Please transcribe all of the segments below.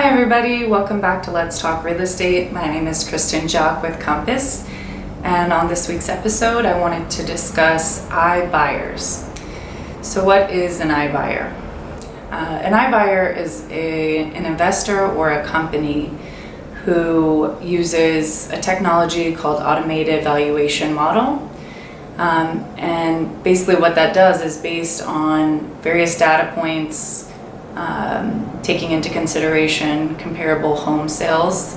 Hi everybody, welcome back to Let's Talk Real Estate. My name is Kristen Jock with Compass, and on this week's episode I wanted to discuss iBuyers. So what is an iBuyer? An iBuyer is an investor or a company who uses a technology called automated valuation model. And basically what that does is based on various data points, taking into consideration comparable home sales,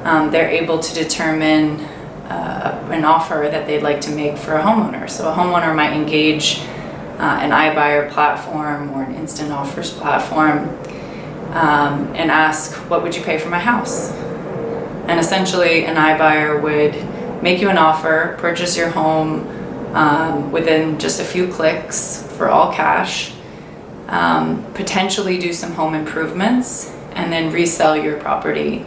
they're able to determine an offer that they'd like to make for a homeowner. So a homeowner might engage an iBuyer platform or an instant offers platform and ask, what would you pay for my house? And essentially an iBuyer would make you an offer, purchase your home within just a few clicks for all cash, potentially do some home improvements, and then resell your property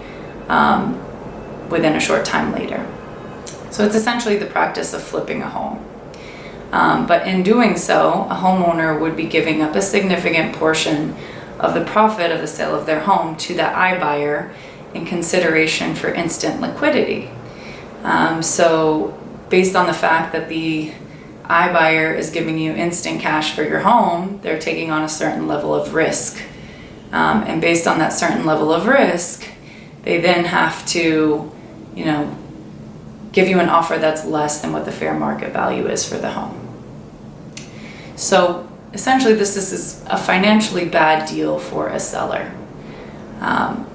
within a short time later. So it's essentially the practice of flipping a home. But in doing so, a homeowner would be giving up a significant portion of the profit of the sale of their home to that iBuyer in consideration for instant liquidity. So based on the fact that the iBuyer is giving you instant cash for your home, they're taking on a certain level of risk. And based on that certain level of risk, they then have to, give you an offer that's less than what the fair market value is for the home. So essentially this is a financially bad deal for a seller.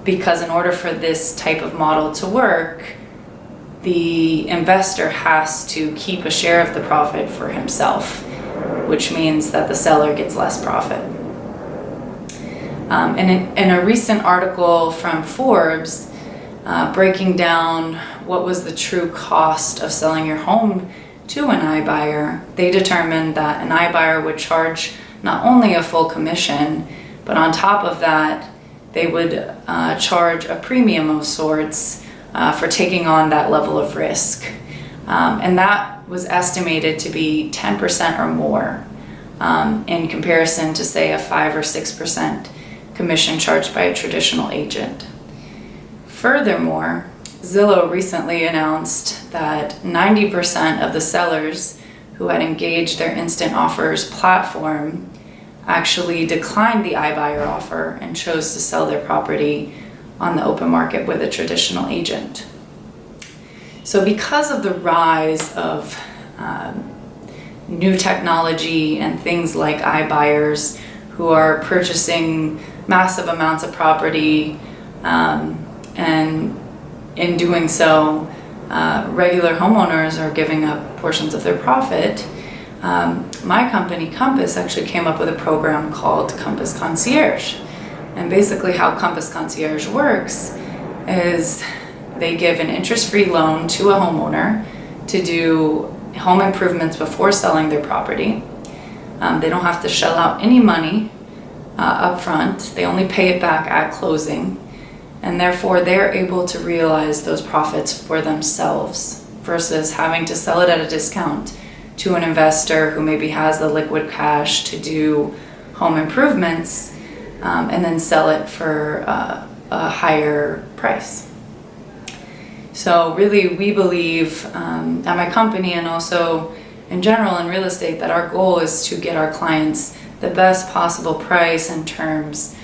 Because in order for this type of model to work, the investor has to keep a share of the profit for himself, which means that the seller gets less profit. And in a recent article from Forbes, breaking down what was the true cost of selling your home to an iBuyer, they determined that an iBuyer would charge not only a full commission, but on top of that, they would charge a premium of sorts for taking on that level of risk. And that was estimated to be 10% or more in comparison to, say, a 5 or 6% commission charged by a traditional agent. Furthermore, Zillow recently announced that 90% of the sellers who had engaged their instant offers platform actually declined the iBuyer offer and chose to sell their property on the open market with a traditional agent. So because of the rise of new technology and things like iBuyers who are purchasing massive amounts of property, and in doing so, regular homeowners are giving up portions of their profit, my company, Compass, actually came up with a program called Compass Concierge. And basically how Compass Concierge works is they give an interest-free loan to a homeowner to do home improvements before selling their property. They don't have to shell out any money up front. They only pay it back at closing. And therefore they're able to realize those profits for themselves versus having to sell it at a discount to an investor who maybe has the liquid cash to do home improvements and then sell it for a higher price. So really we believe at my company and also in general in real estate that our goal is to get our clients the best possible price and terms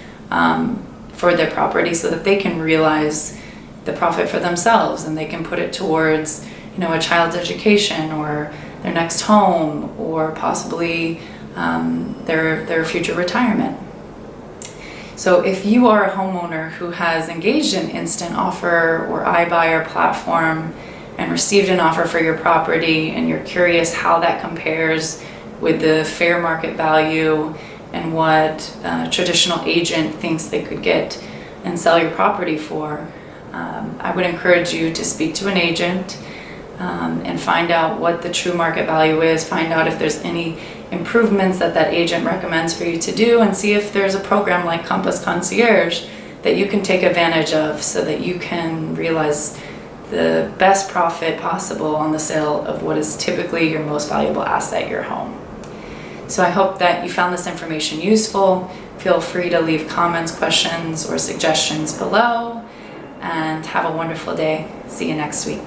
for their property so that they can realize the profit for themselves and they can put it towards a child's education or their next home or possibly their future retirement. So if you are a homeowner who has engaged in instant offer or iBuyer platform and received an offer for your property and you're curious how that compares with the fair market value and what a traditional agent thinks they could get and sell your property for, I would encourage you to speak to an agent and find out what the true market value is, find out if there's any improvements that agent recommends for you to do, and see if there's a program like Compass Concierge that you can take advantage of so that you can realize the best profit possible on the sale of what is typically your most valuable asset, your home. So I hope that you found this information useful. Feel free to leave comments, questions, or suggestions below, and have a wonderful day. See you next week.